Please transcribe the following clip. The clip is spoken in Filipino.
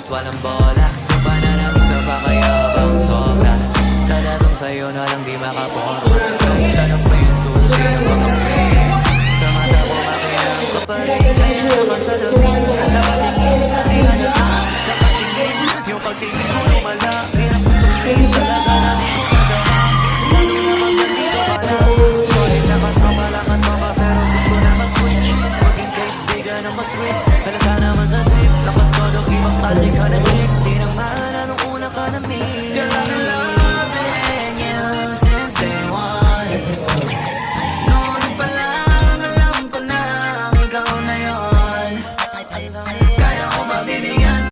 kahit walang bola. Yung pananamit na pakayabang sobra. Talagang sa'yo na lang di makaporma. Kahit tanong pa yung sulti ng mga play. Sa mata ko makinang ka pa rin, kaya nakasalamin.